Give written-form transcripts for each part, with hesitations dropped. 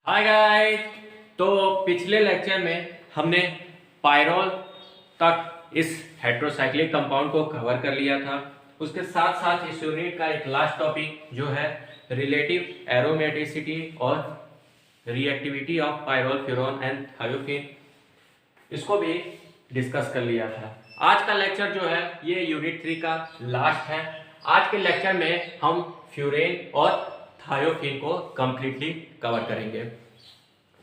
Hi guys. तो पिछले lecture में हमने पायरोल तक इस हेट्रोसाइक्लिक कंपाउंड को कवर कर लिया था। उसके साथ साथ इस यूनिट का एक लास्ट टॉपिक जो है रिलेटिव एरोमेटिसिटी और reactivity of pyrrole furan and thiophene, इसको भी डिस्कस कर लिया था। आज का लेक्चर जो है ये यूनिट 3 का लास्ट है। आज के लेक्चर में हम फ्यूरेन और थायोफिन को कंप्लीटली कवर करेंगे।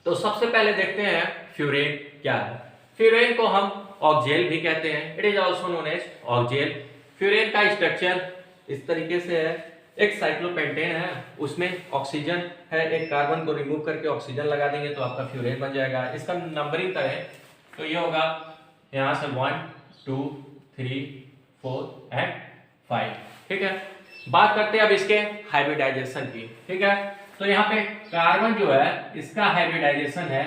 तो सबसे पहले देखते हैं फ्यूरेन क्या है। फ्यूरेन को हम ऑक्जेल भी कहते हैं, it is also known as oxole. Furan का स्ट्रक्चर इस तरीके से है, एक साइक्लोपेंटेन है, उसमें ऑक्सीजन है, एक कार्बन को रिमूव करके ऑक्सीजन लगा देंगे तो आपका फ्यूरेन बन जाएगा। इसका नंबरिंग करें तो ये होगा यहाँ से 1 2 3 4 एंड 5। ठीक है, बात करते हैं अब इसके हाइब्रिडाइजेशन की। ठीक है, तो यहाँ पे कार्बन जो है इसका हाइब्रिडाइजेशन है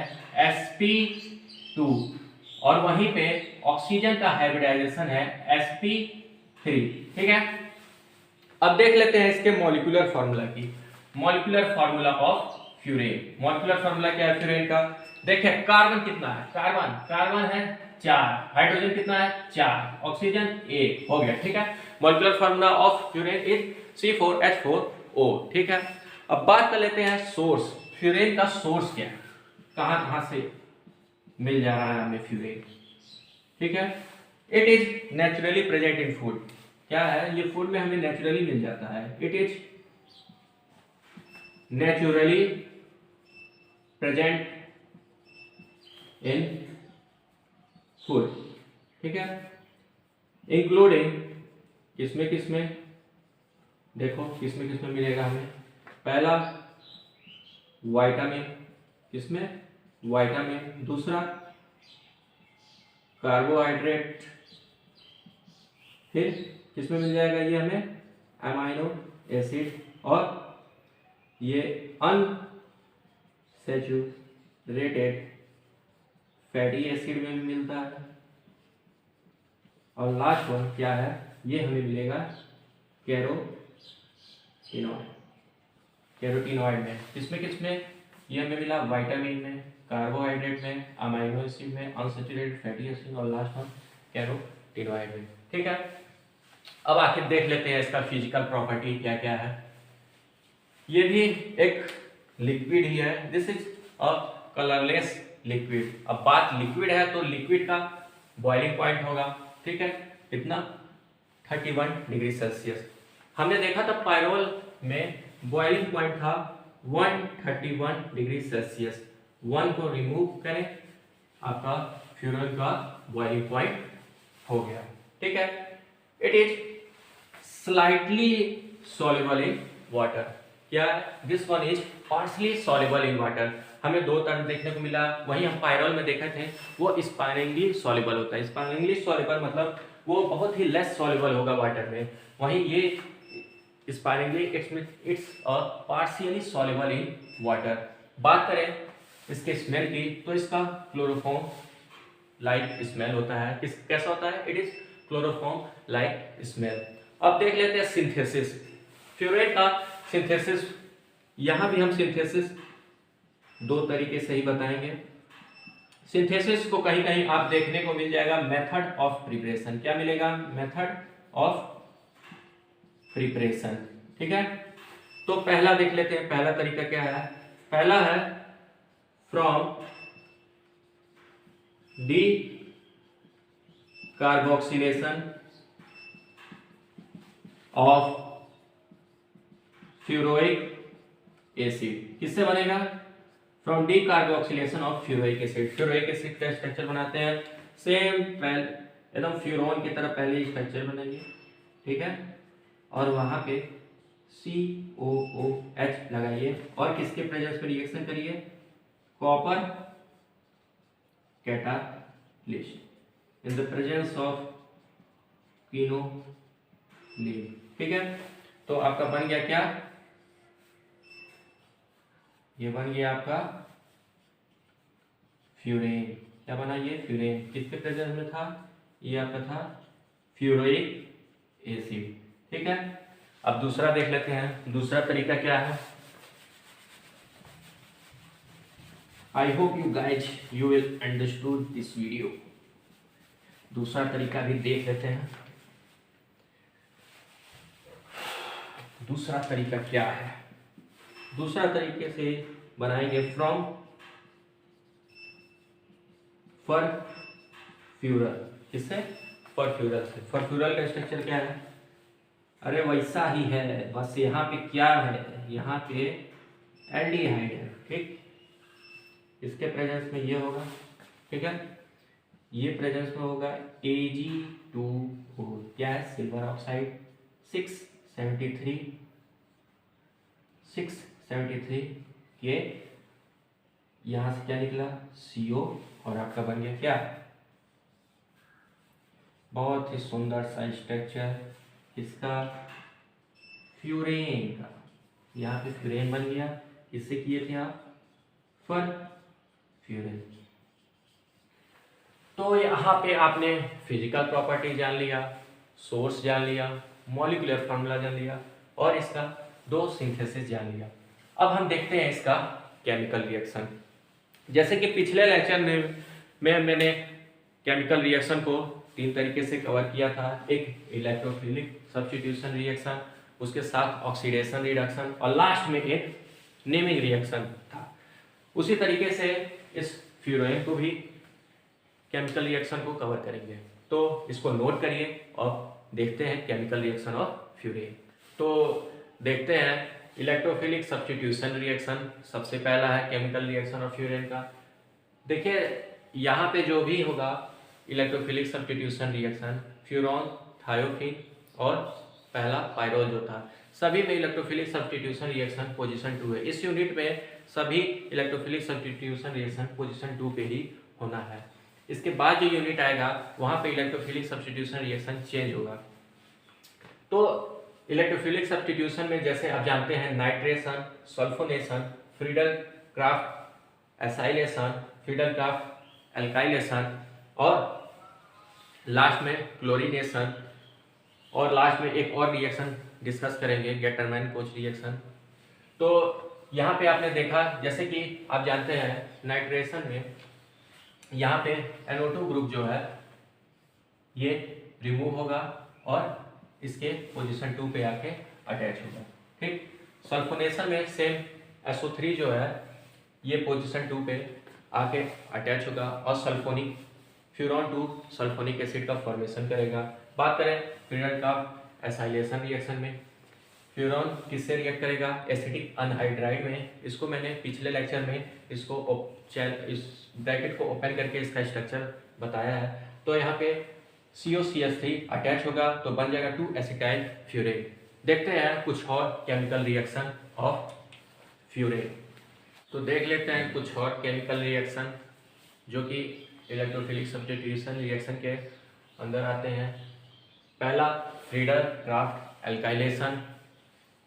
sp2 और वहीं पे ऑक्सीजन का हाइब्रिडाइजेशन है sp3। ठीक है, अब देख लेते हैं इसके मॉलिक्यूलर फार्मूला की। Molecular formula of furan, molecular formula क्या है फ्यूरेन का? देखिए कार्बन कितना है, कार्बन है 4, हाइड्रोजन कितना है 4, ऑक्सीजन 1 हो गया। ठीक है, molecular formula of furan is C4H4O। ठीक है, अब बात कर लेते हैं सोर्स। फ्यूरेन का सोर्स क्या है, कहां से मिल जा रहा है हमें फ्यूरेन? ठीक है, it is naturally present in food. क्या है, ये फूड में हमें नेचुरली मिल जाता है। It is naturally present in food. ठीक है, इंक्लूडिंग किसमें देखो किसमें मिलेगा हमें? पहला विटामिन, किसमें? विटामिन। दूसरा कार्बोहाइड्रेट, फिर किसमें मिल जाएगा ये हमें? अमाइनो एसिड, और ये अनसैचुरेटेड फैटी एसिड में भी मिलता है। और लास्ट वन क्या है, ये हमें मिलेगा कैरोटीनॉइड में। किसमें ये हमें मिला? विटामिन में, कार्बोहाइड्रेट में, अमाइनो एसिड में, अनसैचुरेटेड फैटी एसिड और लास्ट वन कैरोटीनॉइड में। ठीक है, अब आखिर देख लेते हैं इसका फिजिकल प्रॉपर्टी क्या क्या है। ये भी एक लिक्विड ही है, this is a colourless liquid. अब बात लिक्विड है तो लिक्विड का बॉइलिंग पॉइंट होगा। ठीक है, कितना? 31 डिग्री सेल्सियस। हमने देखा था पायरोल में बॉइलिंग पॉइंट था 131 डिग्री सेल्सियस। 1 को रिमूव करें, आपका फ्यूरन का बॉइलिंग पॉइंट हो गया। ठीक है, it is slightly soluble in water. क्या है? This one is partially soluble in water. हमें दो टर्म देखने को मिला, वहीं हम पायरोल में देखे थे वो स्पाइनिंगली सॉल्युबल होता है। स्पाइनिंगली सॉल्युबल मतलब वो बहुत ही लेस सॉल्युबल होगा वाटर में, वहीं ये स्पाइनिंगली it's a partially soluble in water. बात करें इसके स्मेल की तो इसका क्लोरोफॉर्म लाइक स्मेल होता है। कैसा होता है? It is chloroform like smell. अब देख लेते हैं सिंथेसिस। फ्यूरेन का सिंथेसिस, यहां भी हम सिंथेसिस दो तरीके से ही बताएंगे। सिंथेसिस को कहीं कहीं आप देखने को मिल जाएगा मेथड ऑफ प्रिपरेशन। क्या मिलेगा? Method of preparation. ठीक है, तो पहला देख लेते हैं, पहला तरीका क्या है? पहला है from D carboxylation of furoic acid. किससे बनेगा? From D carboxylation of furoic acid. Furoic acid का स्ट्रक्चर बनाते हैं सेम एकदम फ्यूरोन की तरह पहले स्ट्रक्चर बनेंगे। ठीक है, और वहां पे COOH लगाइए और किसके प्रेजेंस पे रिएक्शन करिए? Copper catalyst in the presence of quinoline. ठीक है, तो आपका बन गया क्या? ये बन गया आपका फ्यूरेन। क्या बना ये? फ्यूरेन। किसके प्रेजेंस में था? ये आपका था फ्यूरोइक एसिड। ठीक है, अब दूसरा देख लेते हैं। दूसरा तरीका क्या है? I hope you guys you will understood this video. दूसरा तरीका भी देख लेते हैं। दूसरा तरीका क्या है? दूसरा तरीके से बनाएंगे फ्रॉम फरफ्यूरल। किससे? फरफ्यूरल से। फरफ्यूरल का स्ट्रक्चर क्या है? अरे वैसा ही है, बस यहाँ पे क्या है, यहाँ पे एल्डिहाइड है। ठीक, इसके प्रेजेंस में ये होगा, ठीक है, ये प्रेजेंस में होगा Ag2O, क्या है? सिल्वर ऑक्साइड 673 के यहां से क्या निकला? CO, और आपका बन गया क्या? बहुत ही सुंदर सा स्ट्रक्चर इसका, फ्यूरेन का। यहाँ पे फ्यूरेन बन गया। किससे किए थे आप? फरफ्यूरल। तो यहाँ पे आपने फिजिकल प्रॉपर्टी जान लिया, सोर्स जान लिया, मॉलिक्यूलर फार्मूला जान लिया और इसका दो सिंथेसिस जान लिया। अब हम देखते हैं इसका केमिकल रिएक्शन। जैसे कि पिछले लेक्चर में मैंने केमिकल रिएक्शन को तीन तरीके से कवर किया था। एक इलेक्ट्रोफिलिक सब्स्टिट्यूशन रिएक्शन, उसके साथ ऑक्सीडेशन रिडक्शन और लास्ट में एक नेमिंग रिएक्शन था। उसी तरीके से इस फ्यूरेन को भी केमिकल रिएक्शन को कवर करेंगे। तो इसको नोट करिए और देखते हैं केमिकल रिएक्शन ऑफ फ्यूरेन। तो देखते हैं इलेक्ट्रोफिलिक सब्स्टिट्यूशन रिएक्शन सबसे पहला है केमिकल रिएक्शन ऑफ फ्यूरेन का। देखिए यहाँ पे जो भी होगा electrophilic substitution reaction, furan, thiophene और पहला पायरोल जो था, सभी में इलेक्ट्रोफिलिक सब्स्टिट्यूशन रिएक्शन पोजीशन 2 है। इस यूनिट में सभी इलेक्ट्रोफिलिक सब्स्टिट्यूशन रिएक्शन पोजीशन 2 पे ही होना है। इसके बाद जो यूनिट आएगा वहां पे इलेक्ट्रोफिलिक सब्स्टिट्यूशन रिएक्शन चेंज होगा। तो इलेक्ट्रोफिलिक सब्स्टिट्यूशन में जैसे आप जानते हैं nitration, sulphonation, Friedel Crafts acylation, Friedel craft alkylation और लास्ट में क्लोरीनेशन, और लास्ट में एक और रिएक्शन डिस्कस करेंगे गेटरमैन-कोच रिएक्शन। तो यहाँ पे आपने देखा जैसे कि आप जानते हैं नाइट्रेशन में यहाँ पे NO2 ग्रुप जो है ये रिमूव होगा और इसके पोजीशन 2 पे आके अटैच होगा। ठीक, सल्फोनेशन में सेम SO3 जो है ये पोजीशन 2 पे आके अटैच होगा और सल्फोनिक फ्यूरॉन 2 सल्फोनिक एसिड का फॉर्मेशन करेगा। बात करें फ्रीडल का एसाइलेशन रिएक्शन में, फ्यूरॉन किससे रिएक्ट करेगा? एसिटिक अनहाइड्राइड में। इसको मैंने पिछले लेक्चर में इसको इस ब्रैकेट को ओपन करके इसका स्ट्रक्चर बताया है। तो यहाँ पे COCH3 अटैच होगा तो बन जाएगा 2 एसिटाइल फ्यूरेन। देखते हैं कुछ और केमिकल रिएक्शन ऑफ फ्यूरेन। तो देख लेते हैं कुछ और केमिकल रिएक्शन जो कि इलेक्ट्रोफिलिक सब्स्टिट्यूशन रिएक्शन के अंदर आते हैं। पहला Friedel craft alkylation.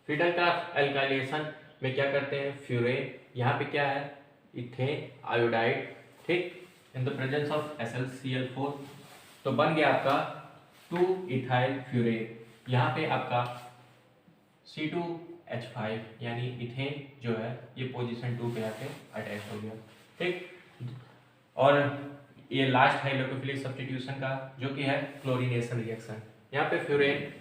Friedel craft alkylation में क्या करते हैं? फ्यूरेन, यहाँ पे क्या है? इथेन आयोडाइड, ठीक, in the presence of SlCl4 तो बन गया आपका 2 इथाइल फ्यूरेन। यहाँ पे आपका C2H5 यानी इथेन जो है ये पोजीशन 2 पे आके अटैच हो गया। ठीक, और ये लास्ट है इलेक्ट्रोफिलिक सब्स्टिट्यूशन का जो कि है क्लोरीनेशन रिएक्शन। यहाँ पे furan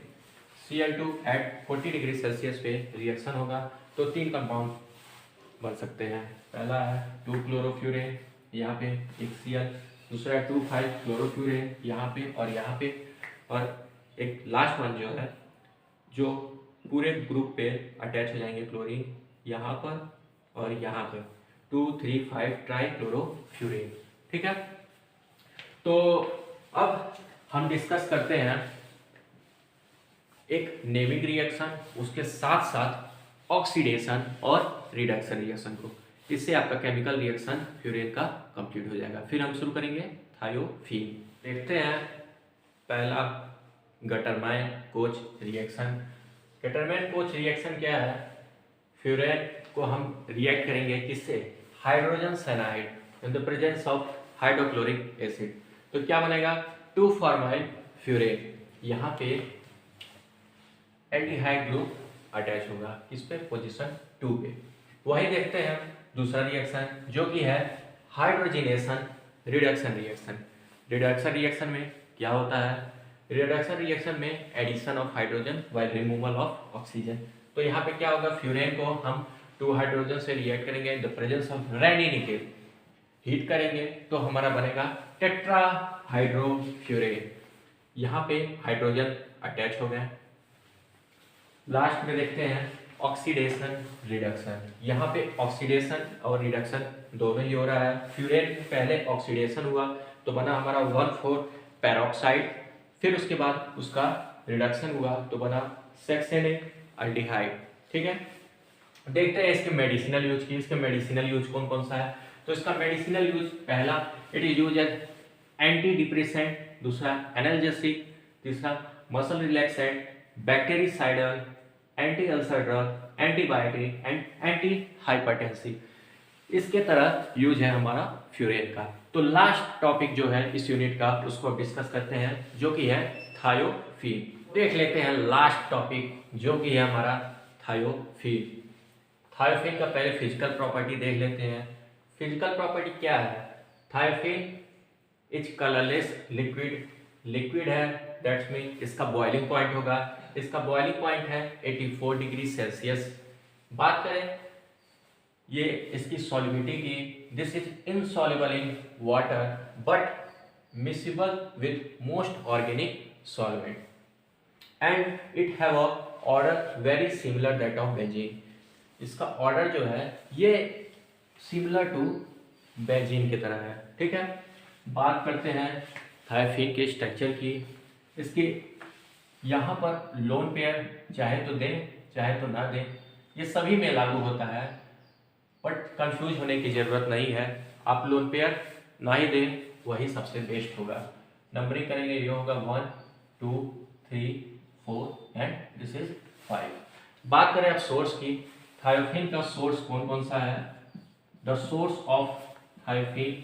Cl2 at 40 degree celsius पे रिएक्शन होगा तो 3 कंपाउंड बन सकते हैं। पहला है 2 क्लोरोफ्यूरेन, यहाँ पे एक Cl, दूसरा 2,5 क्लोरोफ्यूरेन यहाँ पे और यहाँ पे, और एक लास्ट वन जो है जो पूरे ग्रुप पे अटैच हो जाएंगे क्लोरीन यहाँ पर और यहाँ पर 2,3,5 ट्राइक्लोरोफ्यूरेन। ठीक है, तो अब हम डिस्कस करते हैं एक नेमिंग रिएक्शन, उसके साथ साथ ऑक्सीडेशन और रिडक्शन रिएक्शन को। इससे आपका केमिकल रिएक्शन फ्यूरेन का कंप्लीट हो जाएगा। फिर हम शुरू करेंगे थायोफिन। देखते हैं पहला गेटरमैन-कोच रिएक्शन। गेटरमैन-कोच रिएक्शन क्या है? फ्यूरेन को हम रिएक्ट करेंगे किससे? Hydrogen cyanide in the presence of hydrochloric acid. तो क्या बनेगा? 2 फॉर्माइल फ्यूरेन, यहाँ पे एल्डिहाइड ग्रुप अटैच होगा, किस पे? पोजीशन 2 पे। वही देखते हैं दूसरा रिएक्शन जो कि है hydrogenation reduction reaction. Reduction reaction में क्या होता है? रिडक्शन रिएक्शन में addition of hydrogen by removal of oxygen. तो यहाँ पे क्या होगा, फ्यूरेन को हम 2 हाइड्रोजन से रिएक्ट करेंगे in the presence of ready nickel, heat करेंगे तो हमारा बनेगा टेट्रा हाइड्रोफ्यूरेन। यहाँ पे हाइड्रोजन अटैच हो गए। लास्ट में देखते हैं ऑक्सीडेशन रिडक्शन। यहाँ पे ऑक्सीडेशन और रिडक्शन दोनों ही हो रहा है। फ्यूरेन पहले ऑक्सीडेशन हुआ तो बना हमारा 1,4 पेरोक्साइड, फिर उसके बाद उसका रिडक्शन हुआ तो बना सक्सेनिक अल्डिहाइड। ठीक है, देखते हैं इसके मेडिसिनल यूज की। इसके मेडिसिनल यूज कौन कौन सा है? तो इसका मेडिसिनल यूज पहला, it is use as anti depressant, दूसरा एनाल्जेसिक, तीसरा muscle relaxant, bactericidal, anti ulcer drug, antibiotic and anti hypertensive. इसके तरह यूज है हमारा फ्यूरेन का। तो लास्ट टॉपिक जो है इस यूनिट का उसको डिस्कस करते हैं जो कि है थायोफीन। देख लेते हैं लास्ट टॉपिक जो कि है हमारा थायोफीन। थायोफीन का पहले फिजिकल प्रॉपर्टी देख लेते हैं। फिजिकल प्रॉपर्टी क्या है? Thiophene is colourless liquid, liquid है, दैट्स मीन इसका बॉइलिंग पॉइंट होगा, इसका बॉइलिंग पॉइंट है 84 डिग्री सेल्सियस। बात करें ये इसकी सॉल्युबिलिटी की, this is insoluble in water but miscible with most organic solvent and it have a order very similar that of benzene. इसका ऑर्डर जो है ये सिमिलर टू बेंजीन की तरह है। ठीक है, बात करते हैं थायोफीन के स्ट्रक्चर की। इसकी यहाँ पर लोन पेयर चाहे तो दें चाहे तो ना दें, ये सभी में लागू होता है, बट कंफ्यूज होने की ज़रूरत नहीं है। आप लोन पेयर ना ही दें वही सबसे बेस्ट होगा। नंबरिंग करेंगे, ये होगा 1 2 3 4 एंड दिस इज 5। बात करें अब सोर्स की, थायोफीन का सोर्स कौन कौन सा है? The source of thiophene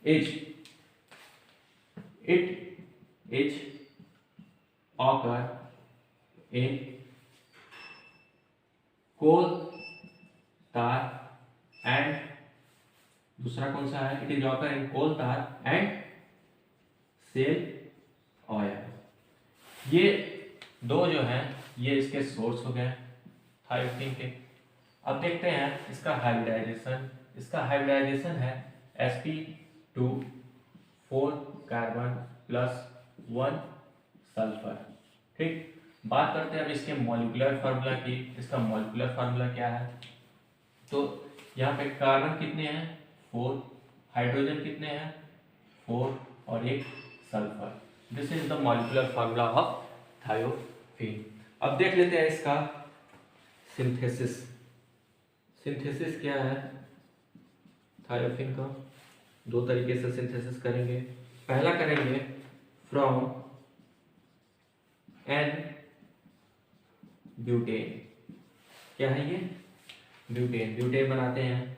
is it is occur in coal tar and दूसरा कौन सा है? it is occur in coal tar and shale oil। ये दो जो हैं ये इसके सोर्स हो गए थायोफीन के। अब देखते हैं इसका हाइब्रिडाइजेशन। इसका हाइब्रिडाइजेशन है sp2 4 कार्बन प्लस 1 सल्फर। ठीक, बात करते हैं अब इसके मॉलिक्यूलर फार्मूला की। इसका मॉलिक्यूलर फार्मूला क्या है? तो यहाँ पे कार्बन कितने हैं? 4, हाइड्रोजन कितने हैं? 4 और 1 sulphur. This is the molecular formula of thiophene. अब देख लेते हैं इसका सिंथेसिस। सिंथेसिस क्या है थायोफीन का? दो तरीके से सिंथेसिस करेंगे। पहला करेंगे फ्रॉम एन ब्यूटेन। क्या है ये? ब्यूटेन। ब्यूटेन बनाते हैं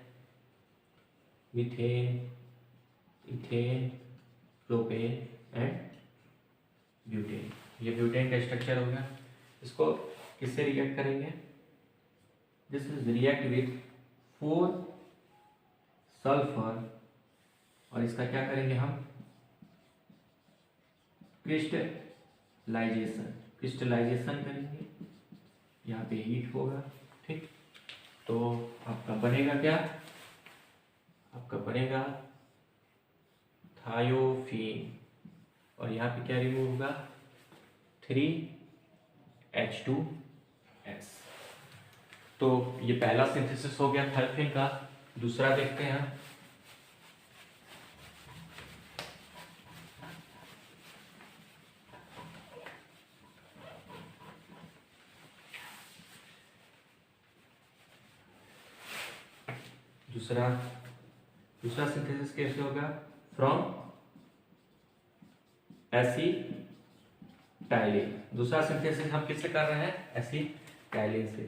methane, ethane, propane and butane. ये ब्यूटेन का स्ट्रक्चर हो गया। इसको किससे रिएक्ट करेंगे? This is react with 4 sulphur और इसका क्या करेंगे हम? क्रिस्टलाइजेशन। क्रिस्टलाइजेशन करेंगे, यहाँ पे हीट होगा। ठीक, तो आपका बनेगा क्या? आपका बनेगा थायोफीन और यहाँ पे क्या रिमूव होगा? 3H2S। तो ये पहला सिंथेसिस हो गया थायोफीन का। दूसरा देखते हैं। दूसरा सिंथेसिस कैसे होगा? From acetylene. दूसरा सिंथेसिस हम किससे कर रहे हैं? एसिटाइलिन से।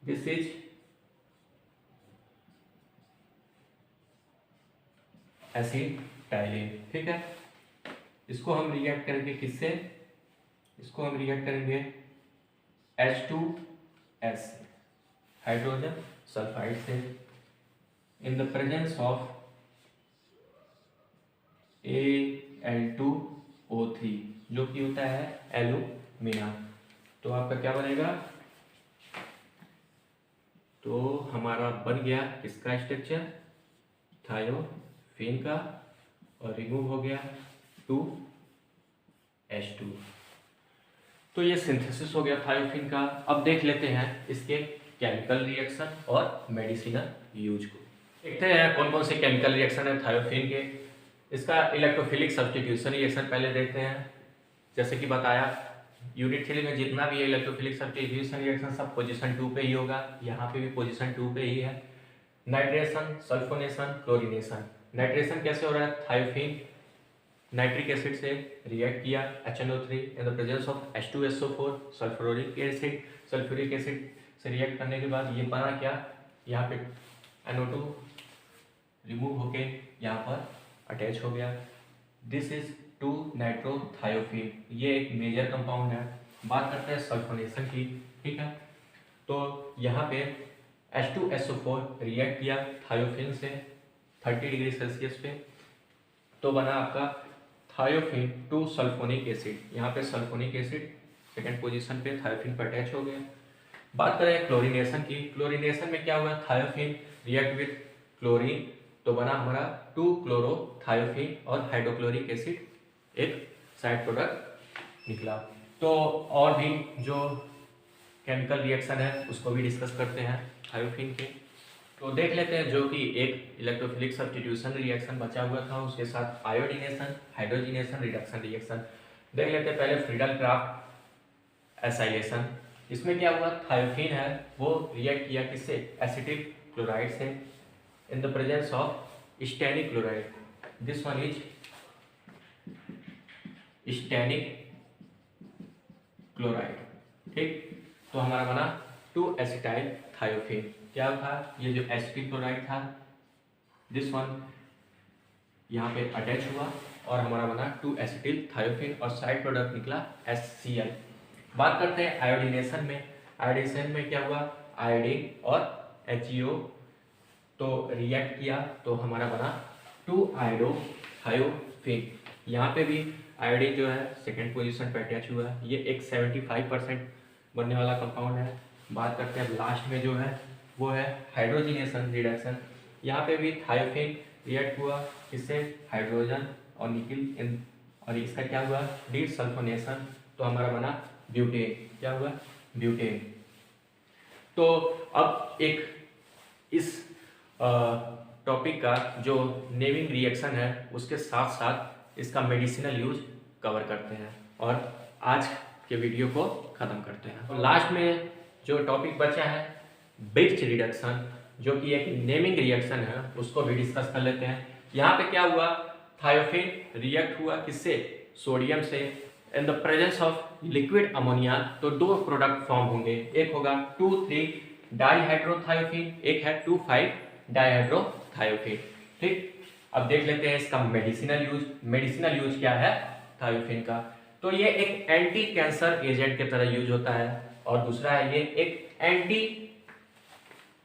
This is acetylene. ठीक है, इसको हम रिएक्ट करेंगे किससे? इसको हम रिएक्ट करेंगे H2S हाइड्रोजन सल्फाइड से। In the presence of Al2O3 जो कि होता है एल्यूमिना। तो आपका क्या बनेगा, तो हमारा बन गया इसका स्ट्रक्चर थायोफेन का, और रिमूव हो गया 2H2। तो ये सिंथेसिस हो गया थायोफेन का। अब देख लेते हैं इसके केमिकल रिएक्शन और मेडिसिनल यूज को। देखते हैं कौन कौन से केमिकल रिएक्शन है थायोफेन के। इसका इलेक्ट्रोफिलिक सब्स्टिट्यूशन रिएक्शन पहले देखते हैं। जैसे कि बताया यूनिट 3 में जितना भी इलेक्ट्रोफिलिक सब्स्टिट्यूशन रिएक्शन सब पोजीशन 2 पे ही होगा, यहाँ पे भी पोजीशन 2 पे ही है। Nitration, sulphonation, chlorination. नाइट्रेशन कैसे हो रहा है, थायोफेन नाइट्रिक एसिड से रिएक्ट किया HNO3 in the presence of H2SO4, sulphuric acid से रिएक्ट करने के बाद ये बना क्या, यहाँ पे NO2 रिमूव होके यहाँ पर अटैच हो गया। दिस इज 2-नाइट्रोथायोफेन, ये एक मेजर कंपाउंड है। बात करते हैं सल्फोनेशन की, ठीक है। तो यहाँ पे H2SO4 रिएक्ट किया थायोफेन से 30 डिग्री सेल्सियस पे, तो बना आपका थायोफेन 2 सल्फोनिक एसिड। यहाँ पे सल्फोनिक एसिड सेकेंड पोजीशन पे थायोफेन पर अटैच हो गया। बात करें क्लोरीनेशन की, क्लोरीनेशन में क्या हुआ, थायोफेन रिएक्ट विथ क्लोरीन, तो बना हमारा 2-क्लोरोथायोफेन और हाइड्रोक्लोरिक एसिड एक साइड प्रोडक्ट निकला। तो और भी जो केमिकल रिएक्शन है उसको भी डिस्कस करते हैं थायोफेन के। तो देख लेते हैं जो कि एक इलेक्ट्रोफिलिक सब्स्टिट्यूशन रिएक्शन बचा हुआ था, उसके साथ आयोडीनेशन, हाइड्रोजिनेशन, रिडक्शन रिएक्शन देख लेते हैं। पहले फ्रीडल क्राफ्ट एसाइलेशन, इसमें क्या हुआ, थायोफेन है वो रिएक्ट किया किससे, एसिटिल क्लोराइड से in the presence of stannic chloride. This one is stannic chloride, ठीक। तो हमारा बना 2-एसिटाइल थायोफेन। क्या था, ये जो एसिटिल क्लोराइड था दिस वन यहाँ पे अटैच हुआ और हमारा बना 2-एसिटिल थायोफेन और साइड प्रोडक्ट निकला HCl। बात करते हैं आयोडीनेशन में। आयोडीनेशन में क्या हुआ, आयोडीन और HEO तो रिएक्ट किया, तो हमारा बना 2-आयोडोथायोफेन। यहाँ पे भी आयोडीन जो है सेकेंड पोजीशन पे अटैच हुआ है। ये एक 75% बनने वाला कंपाउंड है। बात करते हैं लास्ट में जो है वो है हाइड्रोजिनेशन रिडक्शन। यहाँ पे भी थायोफेन रिएक्ट हुआ, इससे हाइड्रोजन और निकिल और इसका क्या हुआ, डीसल्फोनेशन, तो हमारा बना ब्यूटेन। क्या हुआ, ब्यूटेन। तो अब एक इस टॉपिक का जो नेमिंग रिएक्शन है उसके साथ साथ इसका मेडिसिनल यूज कवर करते हैं और आज के वीडियो को ख़त्म करते हैं। और लास्ट में जो टॉपिक बचा है ब्रिज रिडक्शन, जो कि एक नेमिंग रिएक्शन है, उसको भी डिस्कस कर लेते हैं। यहाँ पे क्या हुआ, थायोफेन रिएक्ट हुआ किससे, सोडियम से in the presence of liquid ammonia, तो 2 प्रोडक्ट फॉर्म होंगे। एक होगा 2,3-डाईहाइड्रोथायोफेन, एक है 2,5-डाईहाइड्रोथायोफेन, ठीक। अब देख लेते हैं इसका मेडिसिनल यूज। मेडिसिनल यूज क्या है थायोफेन का, तो ये एक एंटी कैंसर एजेंट की तरह यूज होता है और दूसरा है ये एक एंटी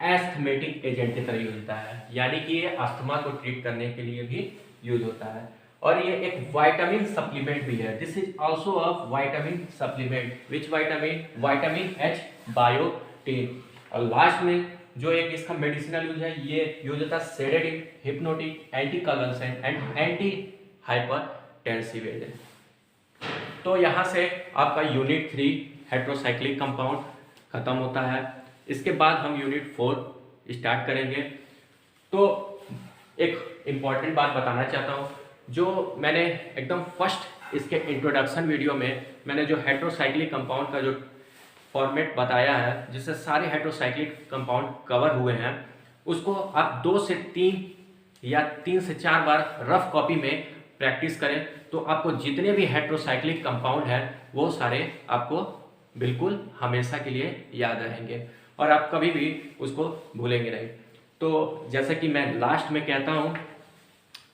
एस्थमेटिक एजेंट की तरह यूज होता है, यानी कि ये अस्थमा को ट्रीट करने के लिए भी यूज होता है। और ये एक विटामिन सप्लीमेंट भी है। This is also a vitamin supplement. Which vitamin, vitamin H biotin. और लास्ट में जो एक इसका मेडिसिनल यूज है, ये यूज होता है sedative, hypnotic, anti convulsant and anti hypertensive agent. तो यहाँ से आपका यूनिट 3 हेट्रोसाइक्लिक कंपाउंड खत्म होता है। इसके बाद हम यूनिट 4 स्टार्ट करेंगे। तो एक इम्पॉर्टेंट बात बताना चाहता हूँ, जो मैंने एकदम फर्स्ट इसके इंट्रोडक्शन वीडियो में मैंने जो हेट्रोसाइक्लिक कंपाउंड का जो फॉर्मेट बताया है, जिससे सारे हेट्रोसाइक्लिक कंपाउंड कवर हुए हैं, उसको आप 2 से 3 या 3 से 4 बार रफ कॉपी में प्रैक्टिस करें, तो आपको जितने भी हेट्रोसाइक्लिक कंपाउंड हैं वो सारे आपको बिल्कुल हमेशा के लिए याद रहेंगे और आप कभी भी उसको भूलेंगे नहीं। तो जैसे कि मैं लास्ट में कहता हूँ,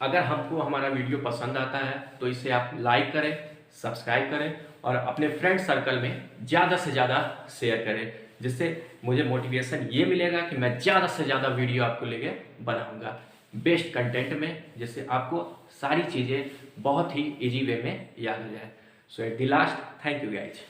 अगर हमको हमारा वीडियो पसंद आता है तो इसे आप लाइक करें, सब्सक्राइब करें और अपने फ्रेंड सर्कल में ज़्यादा से ज़्यादा शेयर करें, जिससे मुझे मोटिवेशन ये मिलेगा कि मैं ज़्यादा से ज़्यादा वीडियो आपको लेके बनाऊंगा बेस्ट कंटेंट में, जिससे आपको सारी चीज़ें बहुत ही इजी वे में याद हो जाए। So at the last, thank you guys.